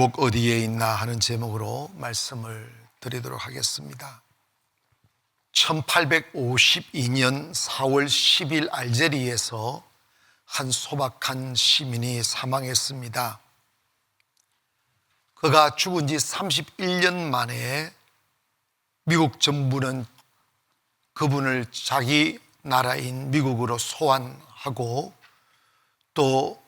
행복 어디에 있나 하는 제목으로 말씀을 드리도록 하겠습니다. 1852년 4월 10일 알제리에서 한 소박한 시민이 사망했습니다. 그가 죽은 지 31년 만에 미국 정부는 그분을 자기 나라인 미국으로 소환하고 또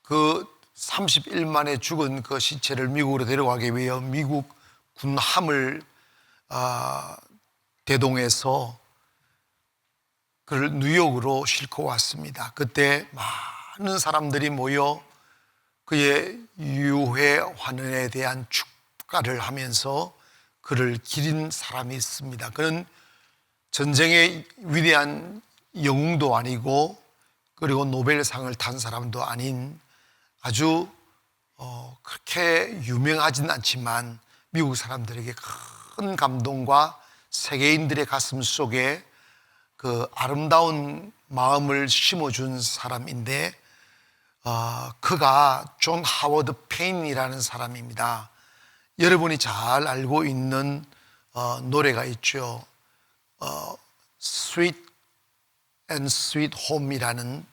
그 30일 만에 죽은 그 시체를 미국으로 데려가기 위해 미국 군함을 대동해서 그를 뉴욕으로 싣고 왔습니다. 그때 많은 사람들이 모여 그의 유해 환원에 대한 축가를 하면서 그를 기린 사람이 있습니다. 그는 전쟁의 위대한 영웅도 아니고 그리고 노벨상을 탄 사람도 아닌 아주 그렇게 유명하진 않지만 미국 사람들에게 큰 감동과 세계인들의 가슴 속에 그 아름다운 마음을 심어준 사람인데 그가 존 하워드 페인이라는 사람입니다. 여러분이 잘 알고 있는 노래가 있죠. Sweet and Sweet Home이라는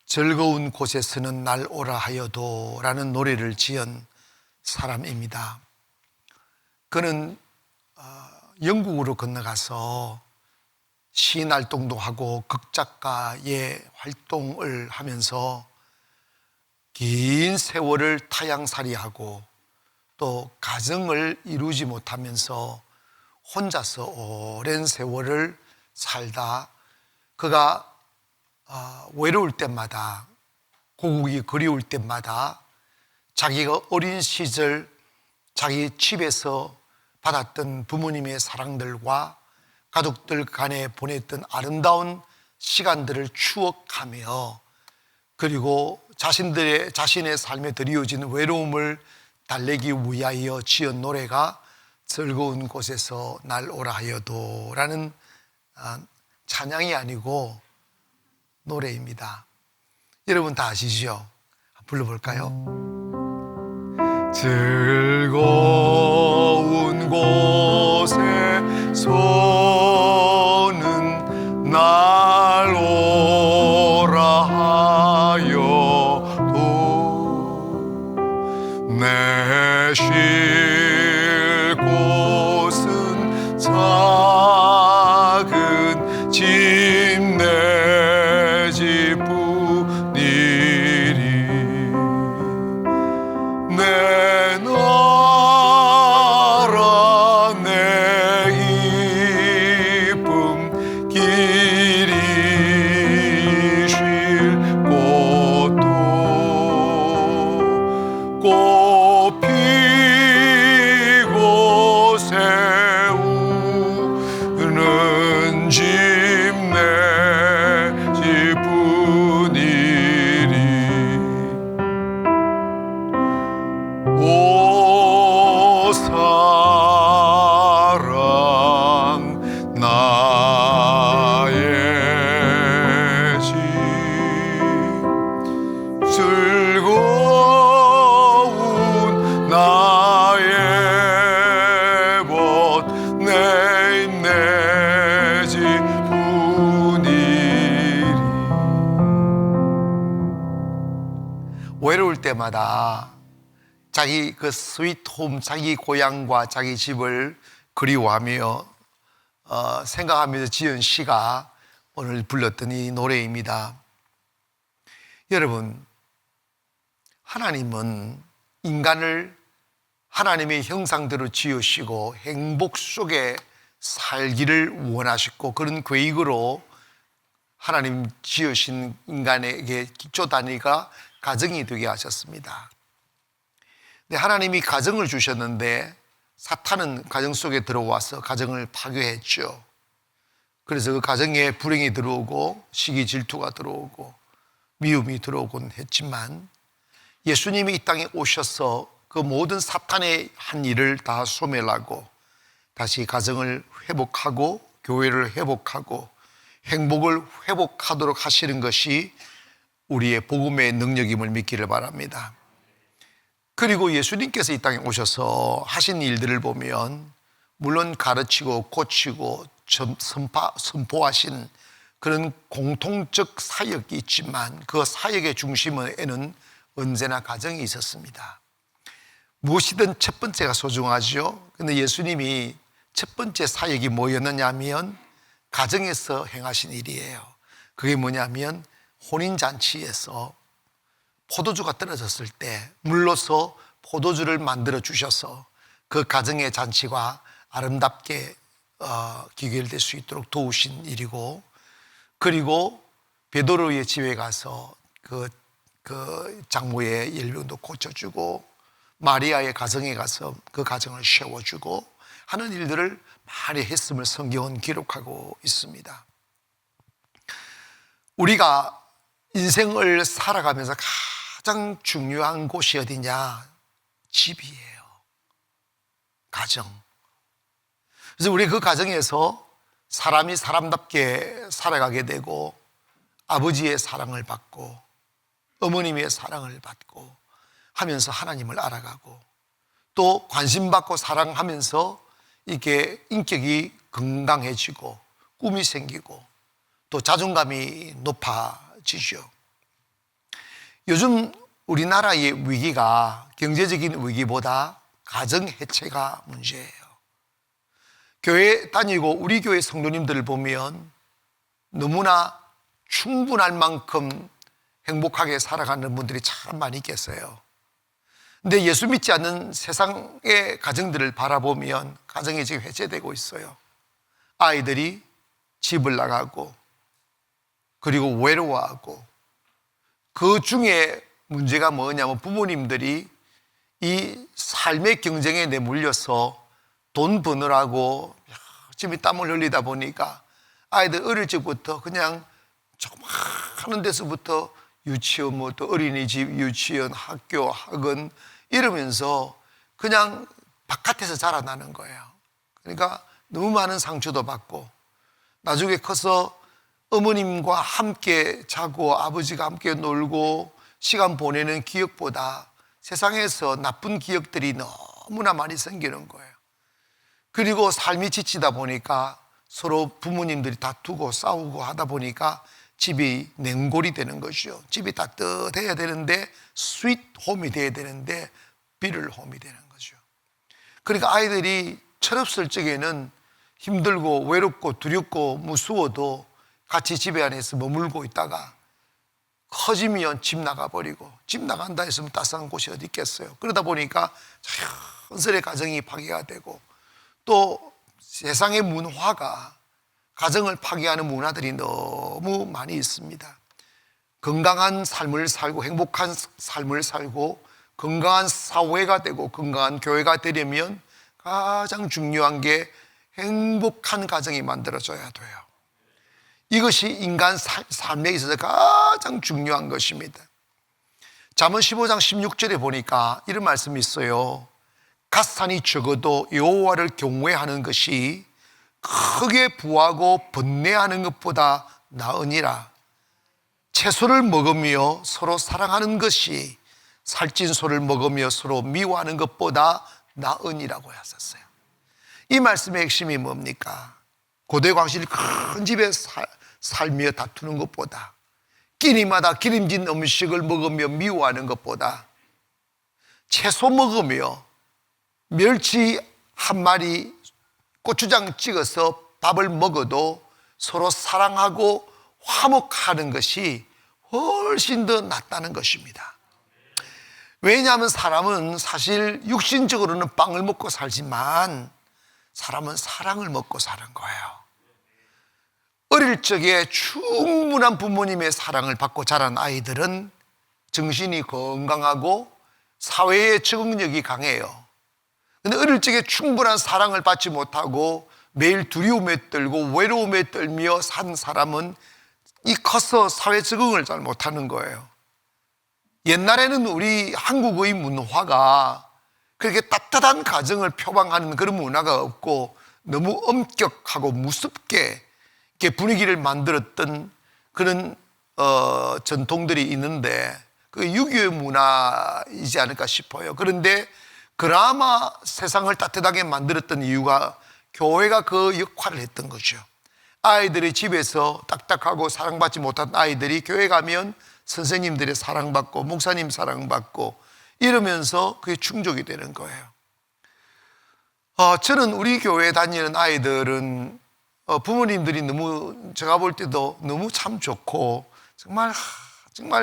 즐거운 곳에서는 날 오라 하여도 라는 노래를 지은 사람입니다. 그는 영국으로 건너가서 시인 활동도 하고 극작가의 활동을 하면서 긴 세월을 타향살이하고 또 가정을 이루지 못하면서 혼자서 오랜 세월을 살다 그가 외로울 때마다 고국이 그리울 때마다 자기가 어린 시절 자기 집에서 받았던 부모님의 사랑들과 가족들 간에 보냈던 아름다운 시간들을 추억하며 그리고 자신의 삶에 드리워진 외로움을 달래기 위하여 지은 노래가 즐거운 곳에서 날 오라 하여도 라는 찬양이 아니고 노래입니다. 여러분 다 아시죠? 불러볼까요? 즐거운 곳에서는 날 오라 하여도 내 쉴 곳은 작은 집 내 집뿐이리 내 나라 내 기쁨 길이 쉴 곳도 꽃 피고 세우는 집 내 집뿐이리 오 사랑 나의 집 즐거운 나의 벗 내 집뿐이리 외로울 때마다 자기 그 스위트홈 자기 고향과 자기 집을 그리워하며 생각하면서 지은 시가 오늘 불렀던 이 노래입니다. 여러분, 하나님은 인간을 하나님의 형상대로 지으시고 행복 속에 살기를 원하시고 그런 계획으로 하나님 지으신 인간에게 기초 단위가 가정이 되게 하셨습니다. 근데 하나님이 가정을 주셨는데 사탄은 가정 속에 들어와서 가정을 파괴했죠. 그래서 그 가정에 불행이 들어오고 시기 질투가 들어오고 미움이 들어오곤 했지만 예수님이 이 땅에 오셔서 그 모든 사탄의 한 일을 다 소멸하고 다시 가정을 회복하고 교회를 회복하고 행복을 회복하도록 하시는 것이 우리의 복음의 능력임을 믿기를 바랍니다. 그리고 예수님께서 이 땅에 오셔서 하신 일들을 보면 물론 가르치고 고치고 선포하신 그런 공통적 사역이 있지만 그 사역의 중심에는 언제나 가정이 있었습니다. 무엇이든 첫 번째가 소중하죠. 근데 예수님이 첫 번째 사역이 뭐였느냐 하면 가정에서 행하신 일이에요. 그게 뭐냐면 혼인잔치에서 포도주가 떨어졌을 때 물로서 포도주를 만들어 주셔서 그 가정의 잔치가 아름답게 귀결될 수 있도록 도우신 일이고, 그리고 베드로의 집에 가서 그 장모의 열병도 고쳐주고 마리아의 가정에 가서 그 가정을 세워주고 하는 일들을 많이 했음을 성경은 기록하고 있습니다. 우리가 인생을 살아가면서 가장 중요한 곳이 어디냐? 집이에요. 가정. 그래서 우리 그 가정에서 사람이 사람답게 살아가게 되고 아버지의 사랑을 받고 어머님의 사랑을 받고 하면서 하나님을 알아가고 또 관심받고 사랑하면서 이렇게 인격이 건강해지고 꿈이 생기고 또 자존감이 높아지죠. 요즘 우리나라의 위기가 경제적인 위기보다 가정 해체가 문제예요. 교회 다니고 우리 교회 성도님들을 보면 너무나 충분할 만큼 행복하게 살아가는 분들이 참 많이 계세요. 근데 예수 믿지 않는 세상의 가정들을 바라보면 가정이 지금 해체되고 있어요. 아이들이 집을 나가고 그리고 외로워하고 그 중에 문제가 뭐냐면 부모님들이 이 삶의 경쟁에 내몰려서 돈 버느라고 열심히 땀을 흘리다 보니까 아이들 어릴 적부터 그냥 조그마한 데서부터 유치원부터 어린이집, 유치원, 학교, 학원 이러면서 그냥 바깥에서 자라나는 거예요. 그러니까 너무 많은 상처도 받고 나중에 커서 어머님과 함께 자고 아버지가 함께 놀고 시간 보내는 기억보다 세상에서 나쁜 기억들이 너무나 많이 생기는 거예요. 그리고 삶이 지치다 보니까 서로 부모님들이 다투고 싸우고 하다 보니까 집이 냉골이 되는 것이죠. 집이 따뜻해야 되는데 스윗 홈이 돼야 되는데 비를 홈이 되는 거죠. 그러니까 아이들이 철없을 적에는 힘들고 외롭고 두렵고 무서워도 같이 집에 안에서 머물고 있다가 커지면 집 나가버리고 집 나간다 했으면 따스한 곳이 어디 있겠어요. 그러다 보니까 자연스레 가정이 파괴가 되고 또 세상의 문화가 가정을 파괴하는 문화들이 너무 많이 있습니다. 건강한 삶을 살고 행복한 삶을 살고 건강한 사회가 되고 건강한 교회가 되려면 가장 중요한 게 행복한 가정이 만들어져야 돼요. 이것이 인간 삶에 있어서 가장 중요한 것입니다. 잠언 15장 16절에 보니까 이런 말씀이 있어요. 갓산이 적어도 여호와를 경외하는 것이 크게 부하고 번뇌하는 것보다 나으니라. 채소를 먹으며 서로 사랑하는 것이 살찐 소를 먹으며 서로 미워하는 것보다 나으니라고 하셨어요. 이 말씀의 핵심이 뭡니까? 고대 광실 큰 집에 살며 다투는 것보다 끼니마다 기름진 음식을 먹으며 미워하는 것보다 채소 먹으며 멸치 한 마리 고추장 찍어서 밥을 먹어도 서로 사랑하고 화목하는 것이 훨씬 더 낫다는 것입니다. 왜냐하면 사람은 사실 육신적으로는 빵을 먹고 살지만 사람은 사랑을 먹고 사는 거예요. 어릴 적에 충분한 부모님의 사랑을 받고 자란 아이들은 정신이 건강하고 사회의 적응력이 강해요. 근데 어릴 적에 충분한 사랑을 받지 못하고 매일 두려움에 떨고 외로움에 떨며 산 사람은 이 커서 사회 적응을 잘 못하는 거예요. 옛날에는 우리 한국의 문화가 그렇게 따뜻한 가정을 표방하는 그런 문화가 없고 너무 엄격하고 무섭게 이렇게 분위기를 만들었던 그런 전통들이 있는데 그 유교의 문화이지 않을까 싶어요. 그런데 그나마 세상을 따뜻하게 만들었던 이유가 교회가 그 역할을 했던 거죠. 아이들이 집에서 딱딱하고 사랑받지 못한 아이들이 교회 가면 선생님들의 사랑받고 목사님 사랑받고 이러면서 그게 충족이 되는 거예요. 저는 우리 교회에 다니는 아이들은 부모님들이 너무, 제가 볼 때도 너무 참 좋고 정말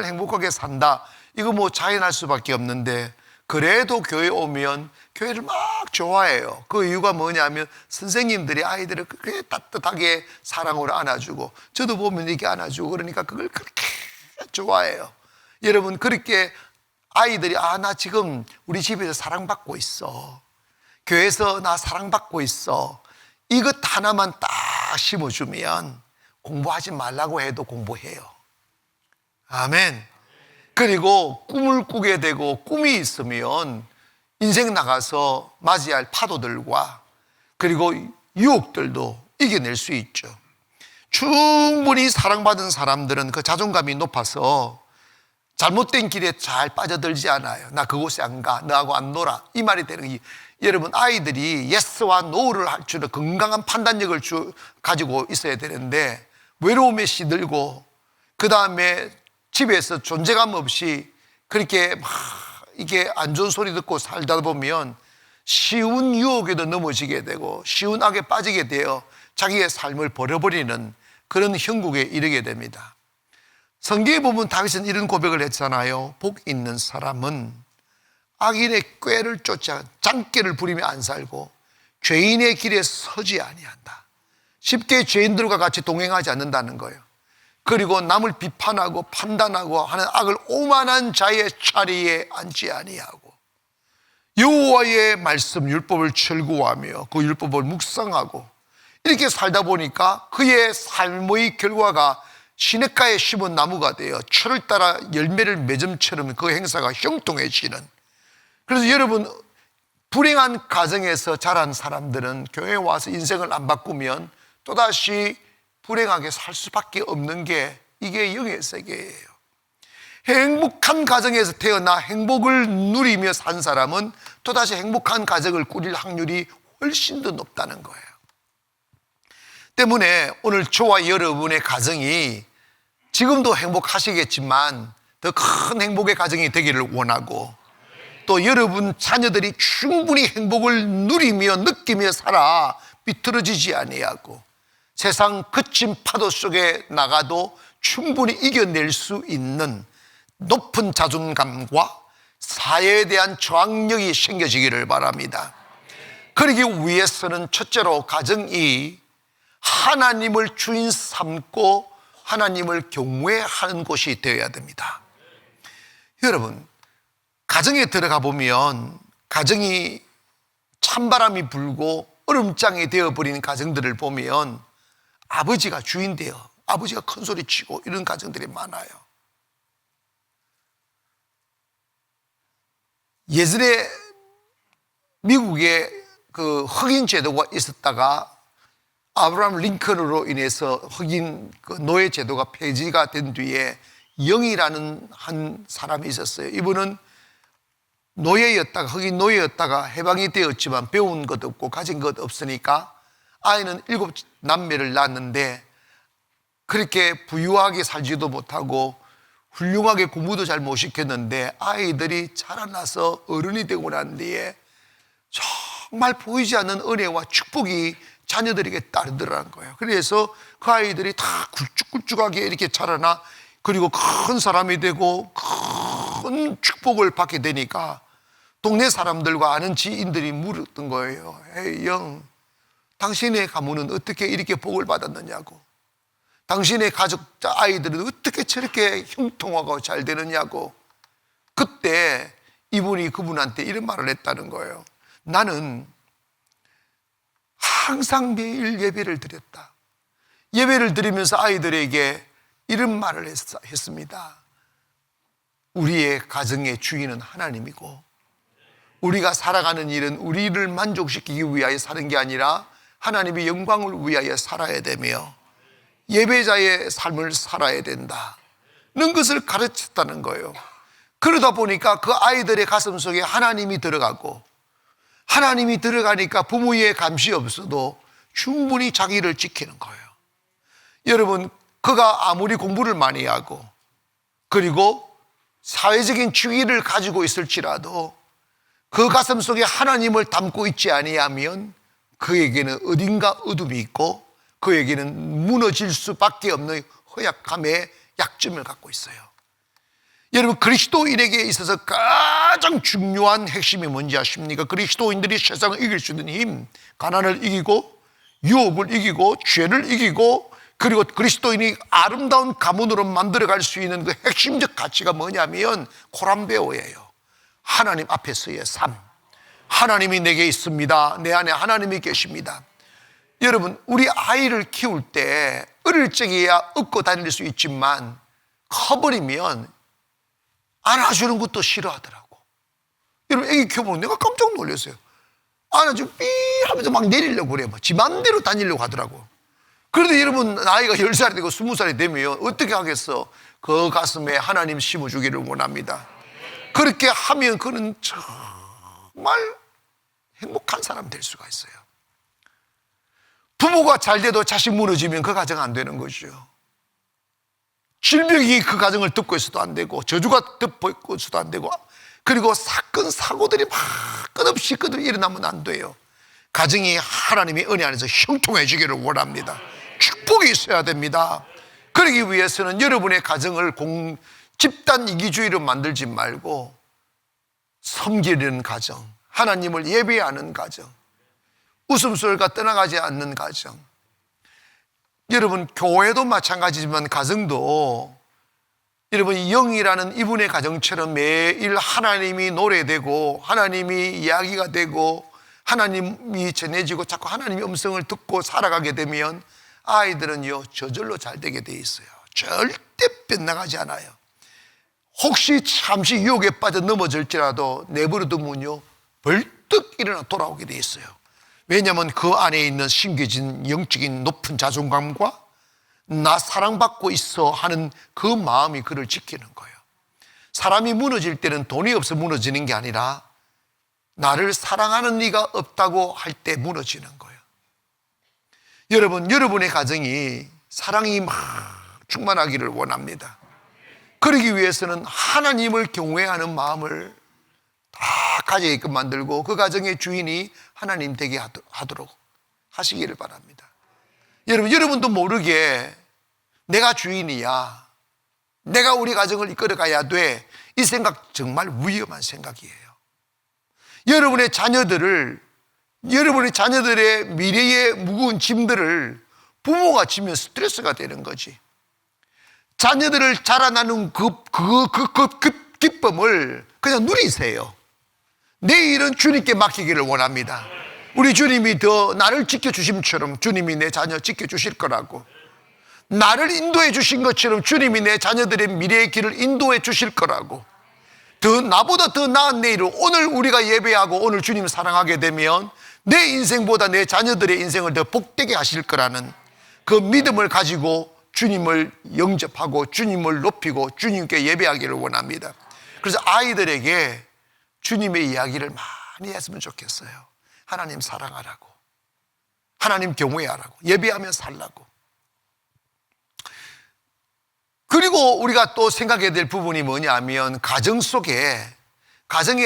행복하게 산다, 이거 뭐 자연할 수밖에 없는데, 그래도 교회 오면 교회를 막 좋아해요. 그 이유가 뭐냐면 선생님들이 아이들을 그렇게 따뜻하게 사랑으로 안아주고, 저도 보면 이렇게 안아주고 그러니까 그걸 그렇게 좋아해요. 여러분, 그렇게 아이들이 나 지금 우리 집에서 사랑받고 있어, 교회에서 나 사랑받고 있어, 이것 하나만 딱 심어주면 공부하지 말라고 해도 공부해요. 아멘. 그리고 꿈을 꾸게 되고 꿈이 있으면 인생 나가서 맞이할 파도들과 그리고 유혹들도 이겨낼 수 있죠. 충분히 사랑받은 사람들은 그 자존감이 높아서 잘못된 길에 잘 빠져들지 않아요. 나 그곳에 안 가, 너하고 안 놀아, 이 말이 되는 게, 여러분, 아이들이 예스와 노를 할 줄 건강한 판단력을 가지고 있어야 되는데, 외로움에 시들고 그 다음에 집에서 존재감 없이 그렇게 막 이게 안 좋은 소리 듣고 살다 보면 쉬운 유혹에도 넘어지게 되고 쉬운 악에 빠지게 되어 자기의 삶을 버려버리는 그런 형국에 이르게 됩니다. 성경에 보면 다윗은 이런 고백을 했잖아요. 복 있는 사람은 악인의 꾀를 쫓아 장깨를 부리며 안 살고 죄인의 길에 서지 아니한다. 쉽게 죄인들과 같이 동행하지 않는다는 거예요. 그리고 남을 비판하고 판단하고 하는 악을 오만한 자의 자리에 앉지 아니하고, 여호와의 말씀 율법을 철구하며 그 율법을 묵상하고, 이렇게 살다 보니까 그의 삶의 결과가 시냇가에 심은 나무가 되어 철을 따라 열매를 맺음처럼 그 행사가 형통해지는. 그래서 여러분, 불행한 가정에서 자란 사람들은 교회에 와서 인생을 안 바꾸면 또다시 불행하게 살 수밖에 없는 게 이게 영의 세계예요. 행복한 가정에서 태어나 행복을 누리며 산 사람은 또다시 행복한 가정을 꾸릴 확률이 훨씬 더 높다는 거예요. 때문에 오늘 저와 여러분의 가정이 지금도 행복하시겠지만 더 큰 행복의 가정이 되기를 원하고, 또 여러분 자녀들이 충분히 행복을 누리며 느끼며 살아 비틀어지지 아니하고 세상 거친 파도 속에 나가도 충분히 이겨낼 수 있는 높은 자존감과 사회에 대한 저항력이 생겨지기를 바랍니다. 그러기 위해서는 첫째로 가정이 하나님을 주인 삼고 하나님을 경외하는 곳이 되어야 됩니다. 여러분, 가정에 들어가 보면 가정이 찬바람이 불고 얼음장이 되어버리는 가정들을 보면 아버지가 주인 되어 아버지가 큰 소리 치고 이런 가정들이 많아요. 예전에 미국에 그 흑인 제도가 있었다가 아브라함 링컨으로 인해서 흑인 그 노예 제도가 폐지가 된 뒤에 영이라는 한 사람이 있었어요. 이분은 노예였다가, 흑인 노예였다가 해방이 되었지만 배운 것 없고 가진 것 없으니까 아이는 7 남매를 낳았는데 그렇게 부유하게 살지도 못하고 훌륭하게 공부도 잘 못 시켰는데 아이들이 자라나서 어른이 되고 난 뒤에 정말 보이지 않는 은혜와 축복이 자녀들에게 따르더라는 거예요. 그래서 그 아이들이 다 굵쭉굵쭉하게 이렇게 자라나, 그리고 큰 사람이 되고 큰 축복을 받게 되니까 동네 사람들과 아는 지인들이 물었던 거예요. 에이 영, 당신의 가문은 어떻게 이렇게 복을 받았느냐고, 당신의 가족 아이들은 어떻게 저렇게 형통하고 잘 되느냐고. 그때 이분이 그분한테 이런 말을 했다는 거예요. 나는 항상 매일 예배를 드렸다. 예배를 드리면서 아이들에게 이런 말을 했습니다. 우리의 가정의 주인은 하나님이고 우리가 살아가는 일은 우리를 만족시키기 위하여 사는 게 아니라 하나님의 영광을 위하여 살아야 되며 예배자의 삶을 살아야 된다는 것을 가르쳤다는 거예요. 그러다 보니까 그 아이들의 가슴 속에 하나님이 들어가고, 하나님이 들어가니까 부모의 감시 없어도 충분히 자기를 지키는 거예요. 여러분, 그가 아무리 공부를 많이 하고 그리고 사회적인 지위를 가지고 있을지라도 그 가슴 속에 하나님을 담고 있지 아니하면 그에게는 어딘가 어둠이 있고 그에게는 무너질 수밖에 없는 허약함의 약점을 갖고 있어요. 여러분, 그리스도인에게 있어서 가장 중요한 핵심이 뭔지 아십니까? 그리스도인들이 세상을 이길 수 있는 힘, 가난을 이기고 유혹을 이기고 죄를 이기고 그리고 그리스도인이 아름다운 가문으로 만들어갈 수 있는 그 핵심적 가치가 뭐냐면 코람데오예요. 하나님 앞에서의 삶. 하나님이 내게 있습니다. 내 안에 하나님이 계십니다. 여러분, 우리 아이를 키울 때 어릴 적에야 업고 다닐 수 있지만 커버리면 안아주는 것도 싫어하더라고. 여러분, 애기 키워보면 내가 깜짝 놀랐어요. 안아주고 삐 하면서 막 내리려고 그래요. 지 맘대로 다니려고 하더라고. 그런데 여러분, 나이가 10살이 되고 20살이 되면 어떻게 하겠어? 그 가슴에 하나님 심어주기를 원합니다. 그렇게 하면 그는 정말 행복한 사람 될 수가 있어요. 부모가 잘 돼도 자식 무너지면 그 가정 안 되는 거죠. 질병이 그 가정을 덮고 있어도 안 되고 저주가 덮고 있어도 안 되고 그리고 사건 사고들이 막 끝없이 일어나면 안 돼요. 가정이 하나님의 은혜 안에서 형통해지기를 원합니다. 축복이 있어야 됩니다. 그러기 위해서는 여러분의 가정을 집단 이기주의로 만들지 말고 섬기는 가정, 하나님을 예배하는 가정, 웃음소리가 떠나가지 않는 가정. 여러분, 교회도 마찬가지지만 가정도 여러분, 영이라는 이분의 가정처럼 매일 하나님이 노래되고 하나님이 이야기가 되고 하나님이 전해지고 자꾸 하나님의 음성을 듣고 살아가게 되면 아이들은요 저절로 잘 되게 돼 있어요. 절대 빗나가지 않아요. 혹시 잠시 유혹에 빠져 넘어질지라도 내버려 두면요 벌떡 일어나 돌아오게 돼 있어요. 왜냐하면 그 안에 있는 심겨진 영적인 높은 자존감과 나 사랑받고 있어 하는 그 마음이 그를 지키는 거예요. 사람이 무너질 때는 돈이 없어 무너지는 게 아니라 나를 사랑하는 이가 없다고 할 때 무너지는 거예요. 여러분, 여러분의 가정이 사랑이 막 충만하기를 원합니다. 그러기 위해서는 하나님을 경외하는 마음을 다 가져있게 만들고 그 가정의 주인이 하나님 되게 하도록 하시기를 바랍니다. 여러분도 모르게 내가 주인이야, 내가 우리 가정을 이끌어가야 돼, 이 생각 정말 위험한 생각이에요. 여러분의 자녀들의 미래의 무거운 짐들을 부모가 지면 스트레스가 되는 거지. 자녀들을 자라나는 그 기쁨을 그냥 누리세요. 내 일은 주님께 맡기기를 원합니다. 우리 주님이 더 나를 지켜주심처럼 주님이 내 자녀 지켜주실 거라고, 나를 인도해 주신 것처럼 주님이 내 자녀들의 미래의 길을 인도해 주실 거라고, 나보다 더 나은 내일을 오늘 우리가 예배하고 오늘 주님을 사랑하게 되면 내 인생보다 내 자녀들의 인생을 더 복되게 하실 거라는 그 믿음을 가지고 주님을 영접하고 주님을 높이고 주님께 예배하기를 원합니다. 그래서 아이들에게 주님의 이야기를 많이 했으면 좋겠어요. 하나님 사랑하라고, 하나님 경외하라고, 예배하며 살라고. 그리고 우리가 또 생각해야 될 부분이 뭐냐면 가정에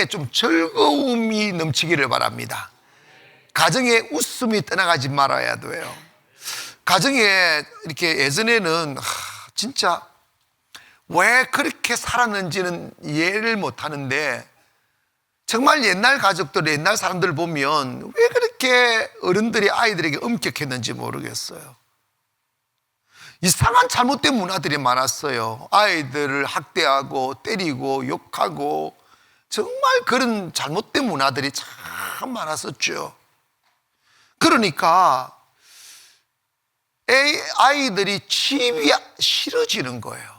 좀 즐거움이 넘치기를 바랍니다. 가정에 웃음이 떠나가지 말아야 돼요. 가정에 이렇게 예전에는 진짜 왜 그렇게 살았는지는 이해를 못 하는데 정말 옛날 가족들, 옛날 사람들 보면 왜 그렇게 어른들이 아이들에게 엄격했는지 모르겠어요. 이상한 잘못된 문화들이 많았어요. 아이들을 학대하고 때리고 욕하고 정말 그런 잘못된 문화들이 참 많았었죠. 그러니까 아이들이 집이 싫어지는 거예요.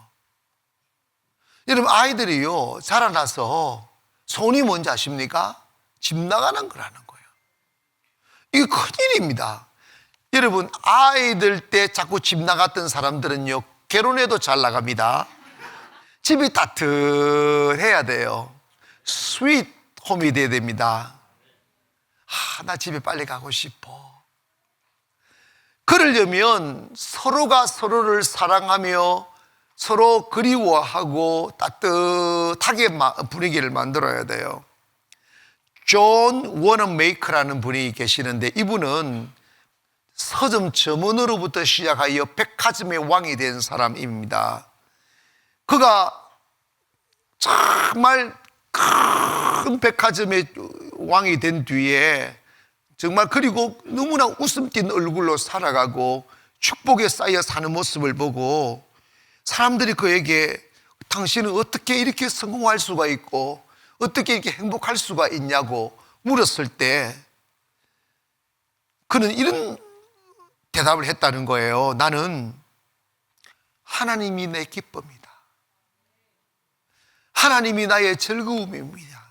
여러분, 아이들이요 자라나서 손이 뭔지 아십니까? 집 나가는 거라는 거예요. 이게 큰일입니다. 여러분, 아이들 때 자꾸 집 나갔던 사람들은요 결혼해도 잘 나갑니다. 집이 따뜻해야 돼요. 스윗 홈이 돼야 됩니다. 나 집에 빨리 가고 싶어. 그러려면 서로가 서로를 사랑하며 서로 그리워하고 따뜻하게 분위기를 만들어야 돼요. 존 워너메이커라는 분이 계시는데, 이분은 서점 점원으로부터 시작하여 백화점의 왕이 된 사람입니다. 그가 정말 큰 백화점의 왕이 된 뒤에 정말, 그리고 너무나 웃음 띤 얼굴로 살아가고 축복에 쌓여 사는 모습을 보고 사람들이 그에게 당신은 어떻게 이렇게 성공할 수가 있고 어떻게 이렇게 행복할 수가 있냐고 물었을 때 그는 이런 대답을 했다는 거예요. 나는 하나님이 내 기쁨이다. 하나님이 나의 즐거움입니다.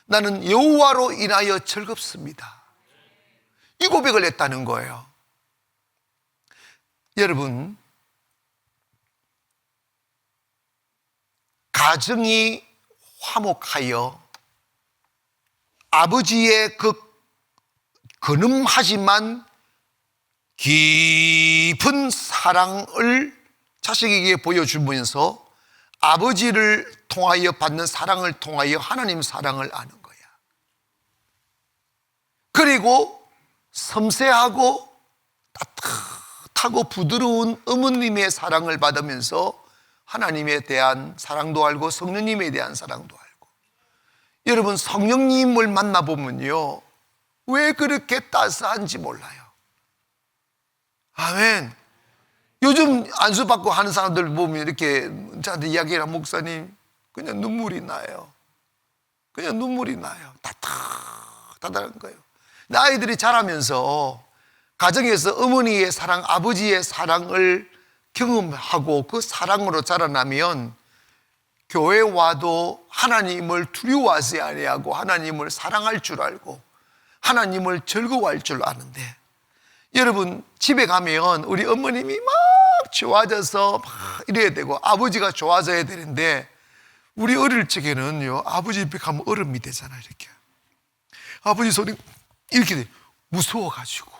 나는 여호와로 인하여 즐겁습니다. 이 고백을 했다는 거예요. 여러분, 가정이 화목하여 아버지의 그 근엄하지만 깊은 사랑을 자식에게 보여주면서 아버지를 통하여 받는 사랑을 통하여 하나님 사랑을 아는 거야. 그리고 섬세하고 따뜻하고 부드러운 어머님의 사랑을 받으면서 하나님에 대한 사랑도 알고 성령님에 대한 사랑도 알고. 여러분, 성령님을 만나보면요, 왜 그렇게 따스한지 몰라요. 아멘. 요즘 안수받고 하는 사람들 보면 이렇게 저한테 이야기해라, 목사님, 그냥 눈물이 나요. 그냥 눈물이 나요. 따뜻하다는 거예요. 아이들이 자라면서 가정에서 어머니의 사랑, 아버지의 사랑을 경험하고 그 사랑으로 자라나면 교회 와도 하나님을 두려워하지 아니하고 하나님을 사랑할 줄 알고 하나님을 즐거워할 줄 아는데, 여러분, 집에 가면 우리 어머님이 막 좋아져서 막 이래야 되고 아버지가 좋아져야 되는데, 우리 어릴 적에는요, 아버지 집에 가면 얼음이 되잖아요. 이렇게 아버지 소리 이렇게 돼. 무서워가지고.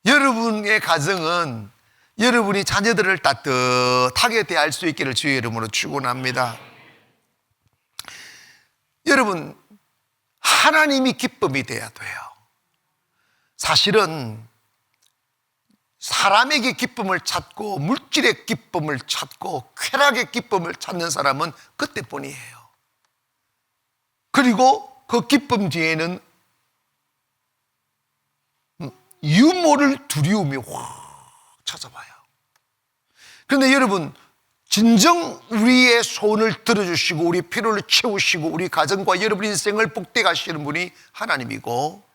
여러분의 가정은 여러분이 자녀들을 따뜻하게 대할 수 있기를 주의 이름으로 축원합니다. 여러분, 하나님이 기쁨이 돼야 돼요. 사실은 사람에게 기쁨을 찾고 물질의 기쁨을 찾고 쾌락의 기쁨을 찾는 사람은 그때뿐이에요. 그리고 그 기쁨 뒤에는 유모를 두려움이 확 찾아와요. 그런데 여러분, 진정 우리의 소원을 들어주시고 우리 필요를 채우시고 우리 가정과 여러분 인생을 복되게 하시는 분이 하나님이고,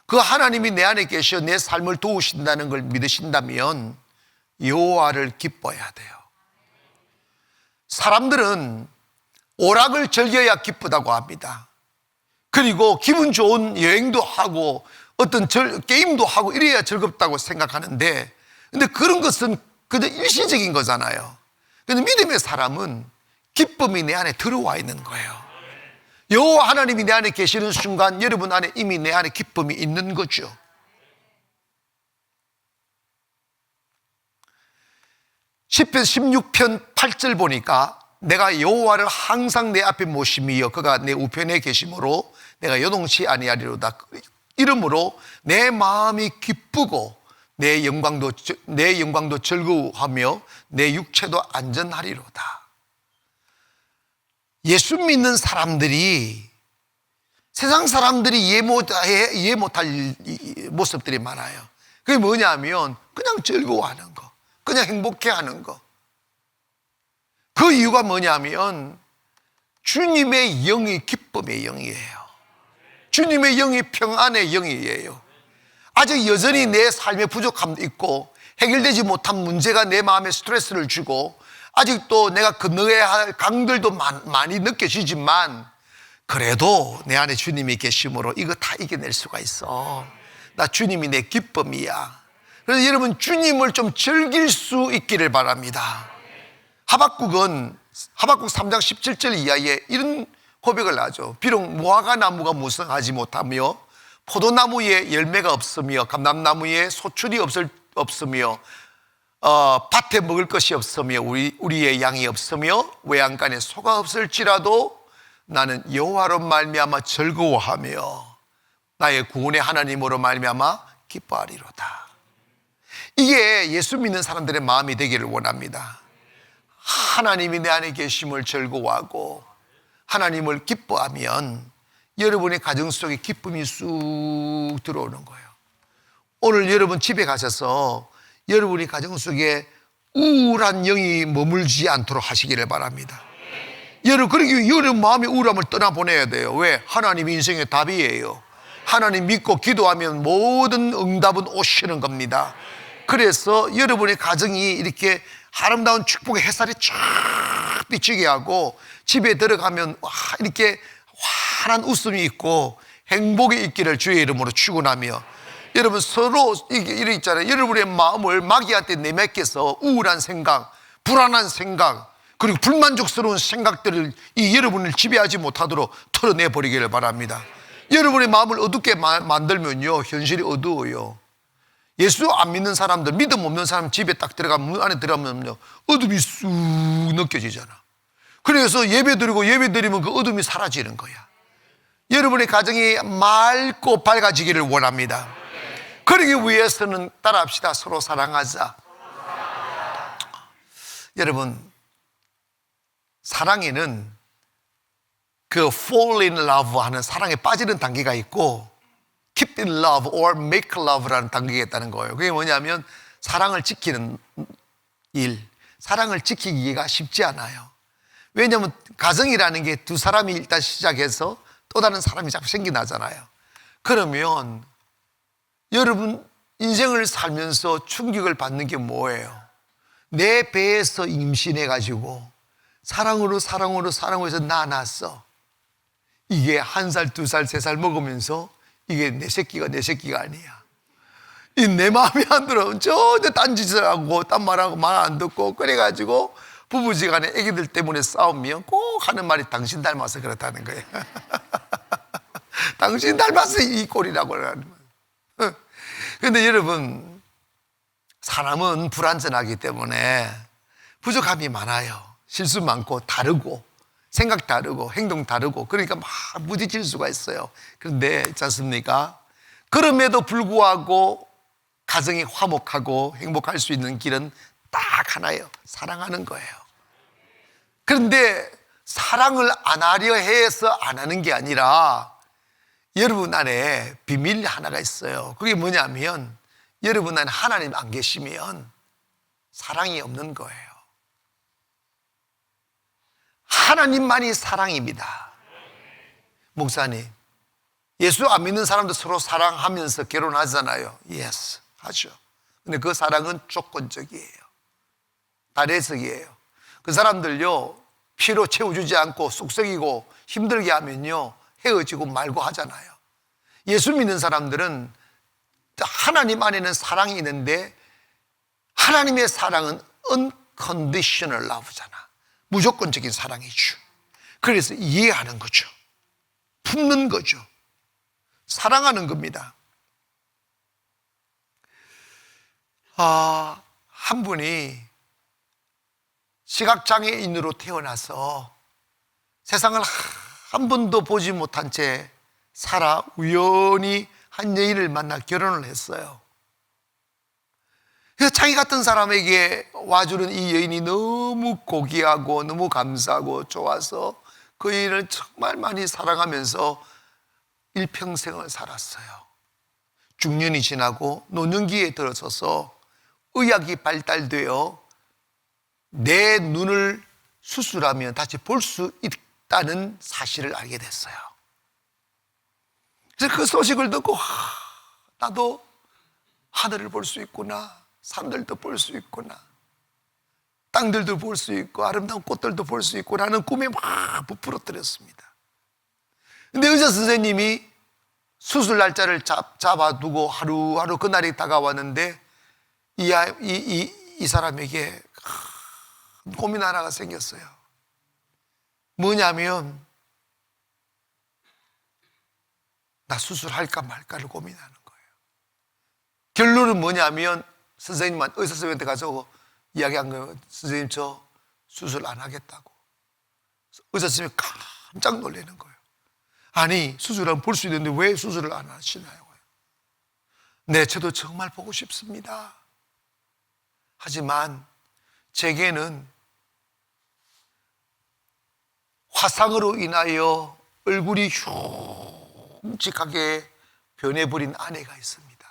그 하나님이 내 안에 계셔 내 삶을 도우신다는 걸 믿으신다면 여호와를 기뻐해야 돼요. 사람들은 오락을 즐겨야 기쁘다고 합니다. 그리고 기분 좋은 여행도 하고 어떤 게임도 하고 이래야 즐겁다고 생각하는데, 근데 그런 것은 그저 일시적인 거잖아요. 근데 믿음의 사람은 기쁨이 내 안에 들어와 있는 거예요. 여호와 하나님이 내 안에 계시는 순간 여러분 안에 이미 내 안에 기쁨이 있는 거죠. 시편 16편 8절 보니까 내가 여호와를 항상 내 앞에 모심이여 그가 내 우편에 계심으로 내가 요동치 아니하리로다. 이러므로 내 마음이 기쁘고 내 영광도 즐거워하며 내 육체도 안전하리로다. 예수 믿는 사람들이 세상 사람들이 이해 못할 모습들이 많아요. 그게 뭐냐면 그냥 즐거워하는 거, 그냥 행복해하는 거. 그 이유가 뭐냐면 주님의 영이 기쁨의 영이에요. 주님의 영이 평안의 영이에요. 아직 여전히 내 삶에 부족함도 있고 해결되지 못한 문제가 내 마음에 스트레스를 주고 아직도 내가 건너야 할 강들도 많이 느껴지지만 그래도 내 안에 주님이 계심으로 이거 다 이겨낼 수가 있어. 나 주님이 내 기쁨이야. 그래서 여러분 주님을 좀 즐길 수 있기를 바랍니다. 하박국 3장 17절 이하에 이런 고백을 하죠. 비록 무화과 나무가 무성하지 못하며 포도나무에 열매가 없으며 감람나무에 소출이 없으며 밭에 먹을 것이 없으며 우리의 양이 없으며 외양간에 소가 없을지라도 나는 여호와로 말미암아 즐거워하며 나의 구원의 하나님으로 말미암아 기뻐하리로다. 이게 예수 믿는 사람들의 마음이 되기를 원합니다. 하나님이 내 안에 계심을 즐거워하고 하나님을 기뻐하면 여러분의 가정 속에 기쁨이 쑥 들어오는 거예요. 오늘 여러분 집에 가셔서 여러분이 가정 속에 우울한 영이 머물지 않도록 하시기를 바랍니다. 그러기 여러분 마음의 우울함을 떠나보내야 돼요. 왜? 하나님이 인생의 답이에요. 하나님 믿고 기도하면 모든 응답은 오시는 겁니다. 그래서 여러분의 가정이 이렇게 아름다운 축복의 햇살이 쫙 비치게 하고 집에 들어가면 이렇게 환한 웃음이 있고 행복이 있기를 주의 이름으로 축원하며, 여러분 서로 이렇게 있잖아요. 여러분의 마음을 마귀한테 내맡겨서 우울한 생각, 불안한 생각, 그리고 불만족스러운 생각들을 여러분을 지배하지 못하도록 털어내버리기를 바랍니다. 여러분의 마음을 어둡게 만들면요 현실이 어두워요. 예수 안 믿는 사람들, 믿음 없는 사람 집에 딱 들어가면, 문 안에 들어가면요 어둠이 쑥 느껴지잖아. 그래서 예배 드리면 그 어둠이 사라지는 거야. 여러분의 가정이 맑고 밝아지기를 원합니다. 그러기 위해서는 따라합시다. 서로 사랑하자. 여러분, 사랑에는 그 fall in love 하는 사랑에 빠지는 단계가 있고 keep in love or make love라는 단계가 있다는 거예요. 그게 뭐냐면 사랑을 지키는 일, 사랑을 지키기가 쉽지 않아요. 왜냐하면 가정이라는 게 두 사람이 일단 시작해서 또 다른 사람이 자꾸 생겨나잖아요. 그러면 여러분 인생을 살면서 충격을 받는 게 뭐예요? 내 배에서 임신해가지고 사랑으로 해서 낳았어. 이게 1살, 2살, 3살 먹으면서 이게 내 새끼가 아니야. 이 내 마음에 안 들어. 전혀 딴짓을 하고 딴 말하고 말 안 듣고 그래가지고 부부지간에 애기들 때문에 싸우면 꼭 하는 말이 당신 닮아서 그렇다는 거예요. 당신 닮아서 이 꼴이라고 하는 거예요. 그런데 여러분, 사람은 불완전하기 때문에 부족함이 많아요. 실수 많고 다르고 생각 다르고 행동 다르고, 그러니까 막 부딪힐 수가 있어요. 그런데 있지 않습니까? 그럼에도 불구하고 가정이 화목하고 행복할 수 있는 길은 딱 하나예요. 사랑하는 거예요. 그런데 사랑을 안 하려 해서 안 하는 게 아니라 여러분 안에 비밀 하나가 있어요. 그게 뭐냐면 여러분 안에 하나님 안 계시면 사랑이 없는 거예요. 하나님만이 사랑입니다. 목사님, 예수 안 믿는 사람도 서로 사랑하면서 결혼하잖아요. Yes, 하죠. 근데 그 사랑은 조건적이에요. 다례적이에요. 그 사람들요 피로 채워주지 않고 쑥썩이고 힘들게 하면요 헤어지고 말고 하잖아요. 예수 믿는 사람들은 하나님 안에는 사랑이 있는데 하나님의 사랑은 unconditional love잖아. 무조건적인 사랑이죠. 그래서 이해하는 거죠. 품는 거죠. 사랑하는 겁니다. 한 분이 시각장애인으로 태어나서 세상을 한 번도 보지 못한 채 살아 우연히 한 여인을 만나 결혼을 했어요. 그래서 자기 같은 사람에게 와주는 이 여인이 너무 고귀하고 너무 감사하고 좋아서 그 여인을 정말 많이 사랑하면서 일평생을 살았어요. 중년이 지나고 노년기에 들어서서 의학이 발달되어 내 눈을 수술하면 다시 볼 수 있다는 사실을 알게 됐어요. 그래서 그 소식을 듣고 나도 하늘을 볼 수 있구나, 산들도 볼 수 있구나, 땅들도 볼 수 있고 아름다운 꽃들도 볼 수 있구나 하는 꿈에 막 부풀어뜨렸습니다. 근데 의사 선생님이 수술 날짜를 잡아두고 하루하루 그날이 다가왔는데 이 사람에게 큰 고민 하나가 생겼어요. 뭐냐면 나 수술할까 말까를 고민하는 거예요. 결론은 뭐냐면 의사 선생님한테 가서 이야기한 거예요. 선생님, 저 수술 안 하겠다고. 의사 선생님이 깜짝 놀라는 거예요. 아니, 수술하면 볼 수 있는데 왜 수술을 안 하시나요? 네, 저도 정말 보고 싶습니다. 하지만 제게는 화상으로 인하여 얼굴이 흉측하게 변해버린 아내가 있습니다.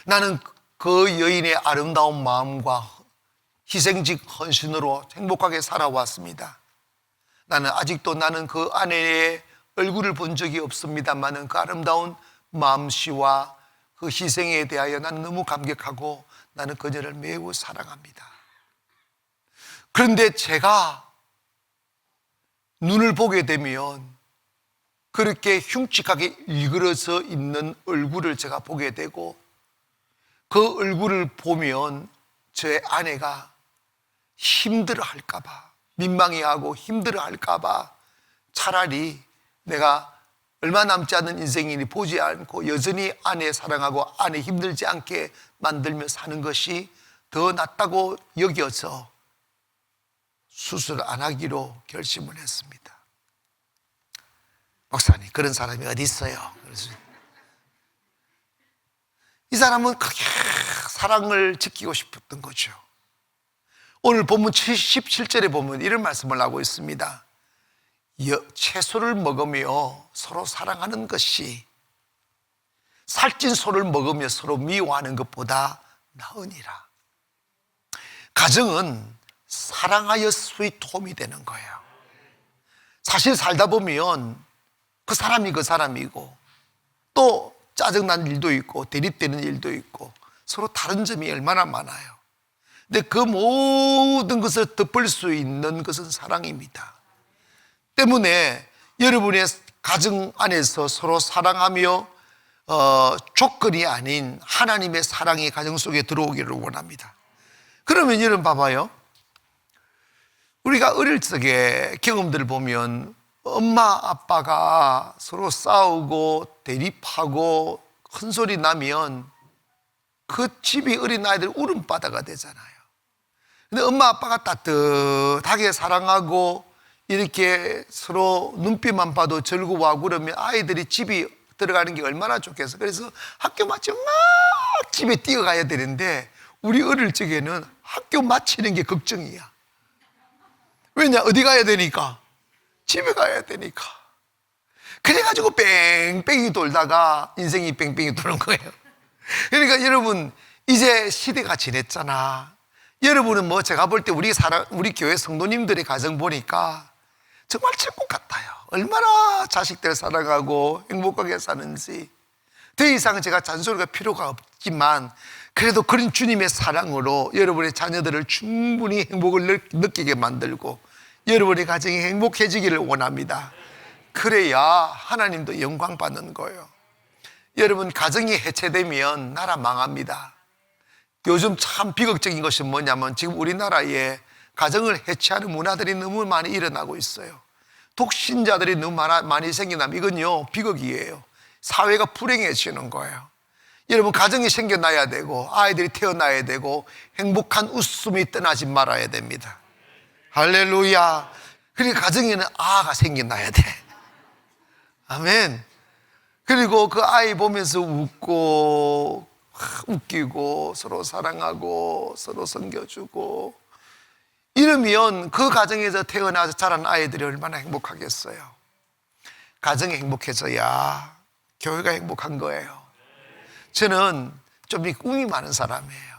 나는 그 여인의 아름다운 마음과 희생직 헌신으로 행복하게 살아왔습니다. 나는 그 아내의 얼굴을 본 적이 없습니다만 그 아름다운 마음씨와 그 희생에 대하여 나는 너무 감격하고 나는 그녀를 매우 사랑합니다. 그런데 제가 눈을 보게 되면 그렇게 흉측하게 일그러져 있는 얼굴을 제가 보게 되고 그 얼굴을 보면 저의 아내가 힘들어할까 봐, 민망해하고 힘들어할까 봐 차라리 내가 얼마 남지 않은 인생이니 보지 않고 여전히 아내 사랑하고 아내 힘들지 않게 만들며 사는 것이 더 낫다고 여겨서 수술 안 하기로 결심을 했습니다. 목사님, 그런 사람이 어디 있어요? 그래서 이 사람은 크게 사랑을 지키고 싶었던 거죠. 오늘 본문 17절에 보면 이런 말씀을 하고 있습니다. 채소를 먹으며 서로 사랑하는 것이 살찐 소를 먹으며 서로 미워하는 것보다 나으니라. 가정은 사랑하여 스위트홈이 되는 거예요. 사실 살다 보면 그 사람이 그 사람이고 또 짜증난 일도 있고 대립되는 일도 있고 서로 다른 점이 얼마나 많아요. 근데 그 모든 것을 덮을 수 있는 것은 사랑입니다. 때문에 여러분의 가정 안에서 서로 사랑하며 조건이 아닌 하나님의 사랑이 가정 속에 들어오기를 원합니다. 그러면 여러분 봐봐요. 우리가 어릴 적에 경험들을 보면 엄마 아빠가 서로 싸우고 대립하고 큰 소리 나면 그 집이 어린아이들 울음바다가 되잖아요. 근데 엄마 아빠가 따뜻하게 사랑하고 이렇게 서로 눈빛만 봐도 즐거워하고 그러면 아이들이 집이 들어가는 게 얼마나 좋겠어. 그래서 학교 마치면 막 집에 뛰어가야 되는데 우리 어릴 적에는 학교 마치는 게 걱정이야. 왜냐? 어디 가야 되니까? 집에 가야 되니까. 그래가지고 뺑뺑이 돌다가 인생이 뺑뺑이 도는 거예요. 그러니까 여러분, 이제 시대가 지냈잖아. 여러분은 뭐 제가 볼 때 우리 교회 성도님들의 가정 보니까 정말 천국 같아요. 얼마나 자식들 사랑하고 행복하게 사는지. 더 이상 제가 잔소리가 필요가 없지만 그래도 그런 주님의 사랑으로 여러분의 자녀들을 충분히 행복을 느끼게 만들고 여러분의 가정이 행복해지기를 원합니다. 그래야 하나님도 영광 받는 거예요. 여러분, 가정이 해체되면 나라 망합니다. 요즘 참 비극적인 것이 뭐냐면 지금 우리나라에 가정을 해체하는 문화들이 너무 많이 일어나고 있어요. 독신자들이 너무 많이 생겨나면 이건요 비극이에요. 사회가 불행해지는 거예요. 여러분, 가정이 생겨나야 되고 아이들이 태어나야 되고 행복한 웃음이 떠나지 말아야 됩니다. 할렐루야. 그리고 가정에는 아가 생겨나야 돼. 아멘. 그리고 그 아이 보면서 웃기고 서로 사랑하고 서로 섬겨주고 이러면 그 가정에서 태어나서 자란 아이들이 얼마나 행복하겠어요. 가정이 행복해져야 교회가 행복한 거예요. 저는 좀 꿈이 많은 사람이에요.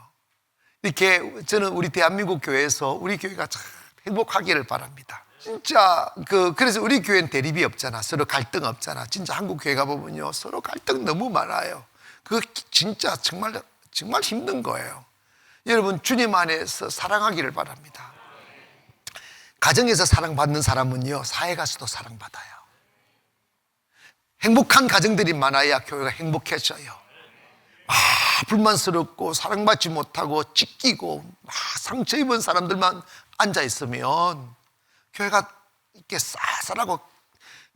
이렇게 저는 우리 대한민국 교회에서 우리 교회가 참 행복하기를 바랍니다. 진짜 그래서 우리 교회는 대립이 없잖아. 서로 갈등 없잖아. 진짜 한국 교회 가보면요 서로 갈등 너무 많아요. 그거 진짜 정말 힘든 거예요. 여러분, 주님 안에서 사랑하기를 바랍니다. 가정에서 사랑받는 사람은요 사회 가서도 사랑받아요. 행복한 가정들이 많아야 교회가 행복해져요. 불만스럽고 사랑받지 못하고 찢기고 상처 입은 사람들만 앉아 있으면 교회가 이렇게 쌀쌀하고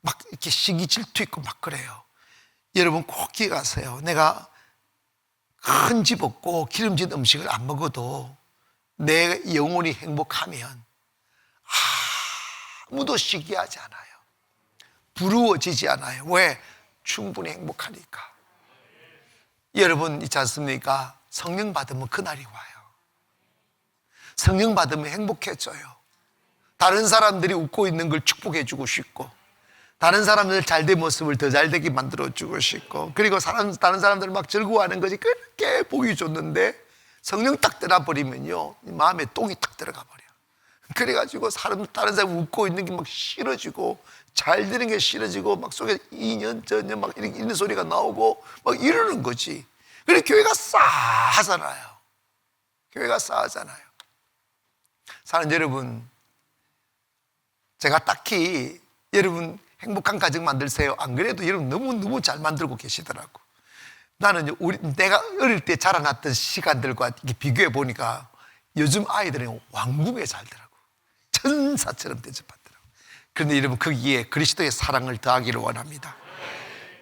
막 이렇게 시기 질투 있고 막 그래요. 여러분 꼭 기억하세요. 내가 큰 집 없고 기름진 음식을 안 먹어도 내 영혼이 행복하면 아무도 시기하지 않아요. 부러워지지 않아요. 왜? 충분히 행복하니까. 여러분 있지 않습니까? 성령 받으면 그날이 와요. 성령 받으면 행복해져요. 다른 사람들이 웃고 있는 걸 축복해 주고 싶고, 다른 사람들 잘된 모습을 더 잘되게 만들어 주고 싶고, 그리고 다른 사람들 막 즐거워하는 것이 그렇게 보기 좋는데 성령 딱 떠나버리면요 마음에 똥이 딱 들어가 버려. 그래가지고 다른 사람 웃고 있는 게 막 싫어지고 잘 되는 게 싫어지고 막 속에 이년 저년 막 이런 소리가 나오고 막 이러는 거지. 그래 교회가 싸하잖아요. 교회가 싸하잖아요. 사는 여러분, 제가 딱히 여러분 행복한 가정 만들세요 안 그래도 여러분 너무 잘 만들고 계시더라고. 나는 내가 어릴 때 자라났던 시간들과 비교해 보니까 요즘 아이들은 왕궁에 살더라고. 천사처럼 대접받더라고. 그런데 여러분 거기에 그리스도의 사랑을 더하기를 원합니다.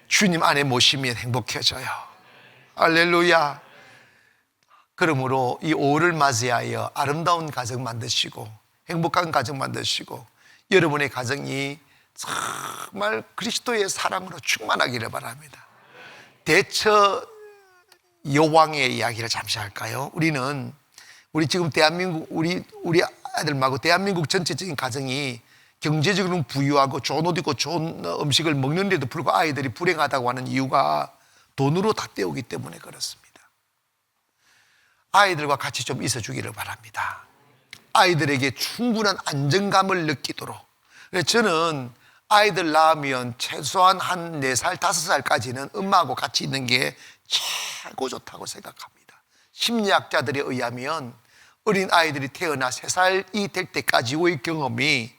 주님 안에 모시면 행복해져요. 할렐루야. 그러므로 이 5월을 맞이하여 아름다운 가정 만드시고 행복한 가정 만드시고 여러분의 가정이 정말 그리스도의 사랑으로 충만하기를 바랍니다. 대처 여왕의 이야기를 잠시 할까요? 우리 지금 대한민국 우리 아들 말고 대한민국 전체적인 가정이 경제적으로 부유하고 좋은 옷 입고 좋은 음식을 먹는데도 불구하고 아이들이 불행하다고 하는 이유가 돈으로 다 때우기 때문에 그렇습니다. 아이들과 같이 좀 있어주기를 바랍니다. 아이들에게 충분한 안정감을 느끼도록. 그래서 저는 아이들 낳으면 최소한 한 4살, 5살까지는 엄마하고 같이 있는 게 최고 좋다고 생각합니다. 심리학자들에 의하면 어린 아이들이 태어나 3살이 될 때까지의 경험이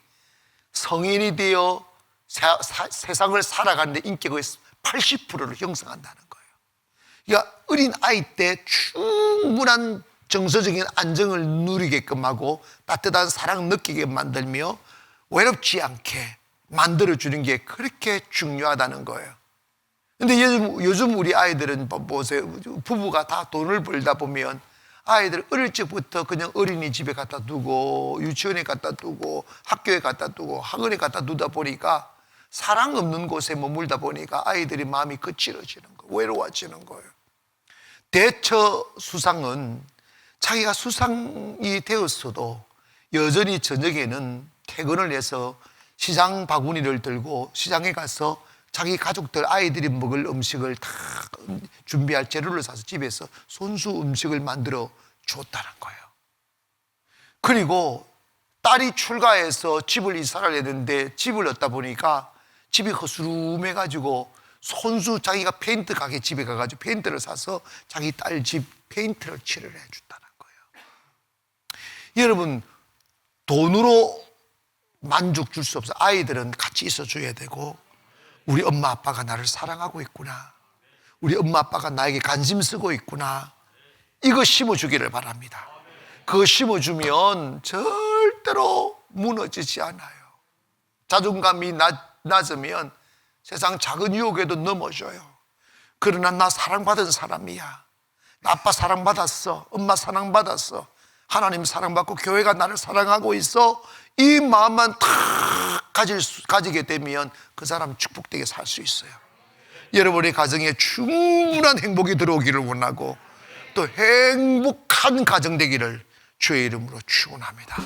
성인이 되어 세상을 살아가는 데 인격의 80%를 형성한다는 거예요. 그러니까 어린 아이 때 충분한 정서적인 안정을 누리게끔 하고 따뜻한 사랑 느끼게 만들며 외롭지 않게 만들어주는 게 그렇게 중요하다는 거예요. 근데 요즘 우리 아이들은 보세요. 부부가 다 돈을 벌다 보면 아이들 어릴 적부터 그냥 어린이집에 갖다 두고 유치원에 갖다 두고 학교에 갖다 두고 학원에 갖다 두다 보니까 사랑 없는 곳에 머물다 보니까 아이들이 마음이 거칠어지는 거예요. 외로워지는 거예요. 대처 수상은 자기가 수상이 되었어도 여전히 저녁에는 퇴근을 해서 시장 바구니를 들고 시장에 가서 자기 가족들 아이들이 먹을 음식을 다 준비할 재료를 사서 집에서 손수 음식을 만들어 줬다는 거예요. 그리고 딸이 출가해서 집을 이사를 했는데 집을 얻다 보니까 집이 허스름해가지고 손수 자기가 페인트 가게 집에 가가지고 페인트를 사서 자기 딸 집 페인트를 칠을 해줬다는 거예요. 여러분 돈으로 만족 줄 수 없어. 아이들은 같이 있어줘야 되고 우리 엄마 아빠가 나를 사랑하고 있구나, 우리 엄마 아빠가 나에게 관심 쓰고 있구나, 이거 심어주기를 바랍니다. 그거 심어주면 절대로 무너지지 않아요. 자존감이 낮으면 세상 작은 유혹에도 넘어져요. 그러나 나 사랑받은 사람이야, 나 아빠 사랑받았어, 엄마 사랑받았어, 하나님 사랑받고 교회가 나를 사랑하고 있어, 이 마음만 탁 가지게 되면 그 사람 축복되게 살 수 있어요. 여러분의 가정에 충분한 행복이 들어오기를 원하고 또 행복한 가정 되기를 주의 이름으로 축원합니다.